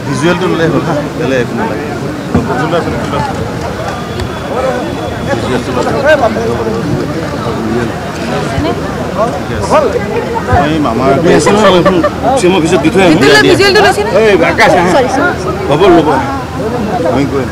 ভিজুৱেলটো ল'লে হ'ল বেলেগ একো নালাগে মামাৰ অফিচত দি থৈ হ'ব ল'ব আমি গৈ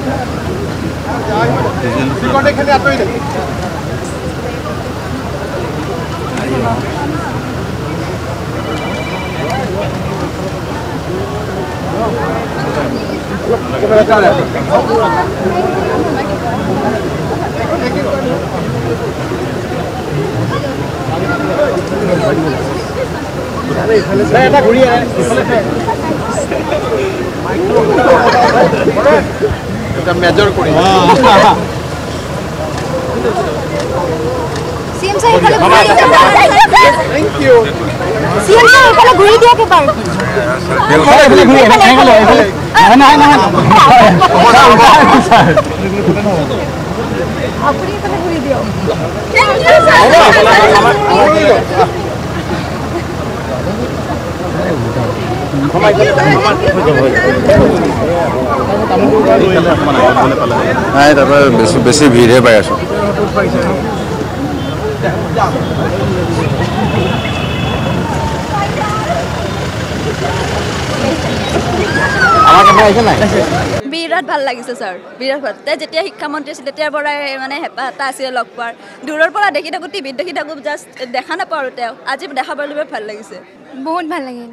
মেজৰ কৰি सीएम साहब थैंक यू सीएम साहब इफाले घुरी दिया के पार इफाले घुरी ना अपनी इफाले घुरी दियो নাই তাৰপৰা বেছি ভিৰহে পাই আছোঁ বিৰাট ভাল লাগিছে ছাৰ বিৰাট ভাল যেতিয়া শিক্ষামন্ত্ৰী আছিল তেতিয়াৰ পৰাই মানে হেঁপাহ এটা আছিলে লগ পোৱাৰ দূৰৰ পৰা দেখি থাকোঁ টিভিত দেখি থাকোঁ জাষ্ট দেখা নাপাওঁ আৰু তেওঁ আজি দেখা পালে ভাল লাগিছে বহুত ভাল লাগিল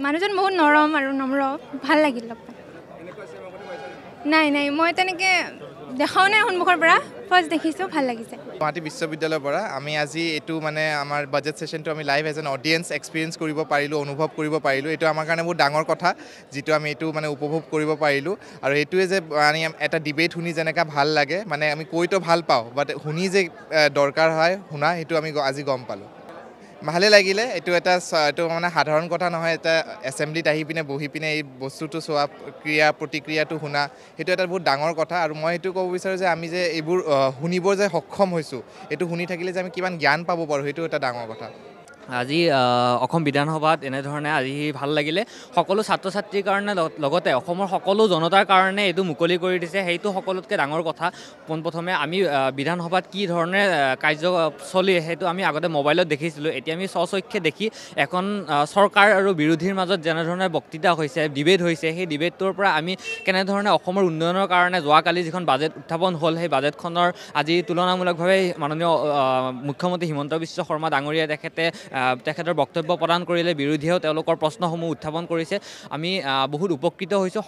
মানুহজন বহুত নৰম আৰু নম্ৰ ভাল লাগিল লগ পাই নাই মই তেনেকৈ দেখাও নাই সন্মুখৰ পৰা ফাৰ্ষ্ট দেখিছোঁ ভাল লাগিছে গুৱাহাটী বিশ্ববিদ্যালয়ৰ পৰা আমি আজি এইটো মানে আমাৰ বাজেট ছেশ্যনটো আমি live as an audience experience কৰিব পাৰিলোঁ অনুভৱ কৰিব পাৰিলোঁ এইটো আমাৰ কাৰণে বহুত ডাঙৰ কথা যিটো আমি এইটো মানে উপভোগ কৰিব পাৰিলোঁ আৰু এইটোৱে যে মানে এটা ডিবেট শুনি যেনেকৈ ভাল লাগে মানে আমি কৈতো ভাল পাওঁ বাট শুনি যে দৰকাৰ হয় শুনা সেইটো আমি আজি গম পালোঁ ভালে লাগিলে এইটো মানে সাধাৰণ কথা নহয় এটা এছেম্বলিত আহি পিনে বহি পিনে এই বস্তুটো চোৱা প্ৰতিক্ৰিয়াটো শুনা সেইটো এটা বহুত ডাঙৰ কথা আৰু মই সেইটো ক'ব বিচাৰোঁ যে আমি যে এইবোৰ শুনিব যে সক্ষম হৈছোঁ এইটো শুনি থাকিলে যে আমি কিমান জ্ঞান পাব পাৰোঁ সেইটো এটা ডাঙৰ কথা আজি অসম বিধানসভাত এনেধৰণে আজি ভাল লাগিলে সকলো ছাত্ৰ ছাত্ৰীৰ কাৰণে লগতে অসমৰ সকলো জনতাৰ কাৰণে এইটো মুকলি কৰি দিছে সেইটো সকলোতকৈ ডাঙৰ কথা পোনপ্ৰথমে আমি বিধানসভাত কি ধৰণে কাৰ্য চলি সেইটো আমি আগতে মোবাইলত দেখিছিলোঁ এতিয়া আমি স্বচক্ষে দেখি এখন চৰকাৰ আৰু বিৰোধীৰ মাজত যেনেধৰণে বক্তৃতা হৈছে ডিবেট হৈছে সেই ডিবেটটোৰ পৰা আমি কেনেধৰণে অসমৰ উন্নয়নৰ কাৰণে যোৱাকালি যিখন বাজেট উত্থাপন হ'ল সেই বাজেটখনৰ আজি তুলনামূলকভাৱে মাননীয় মুখ্যমন্ত্ৰী হিমন্ত বিশ্ব শৰ্মা ডাঙৰীয়াই তেখেতৰ বক্তব্য প্ৰদান কৰিলে বিৰোধীয়েও তেওঁলোকৰ প্ৰশ্নসমূহ উত্থাপন কৰিছে আমি বহুত উপকৃত হৈছোঁ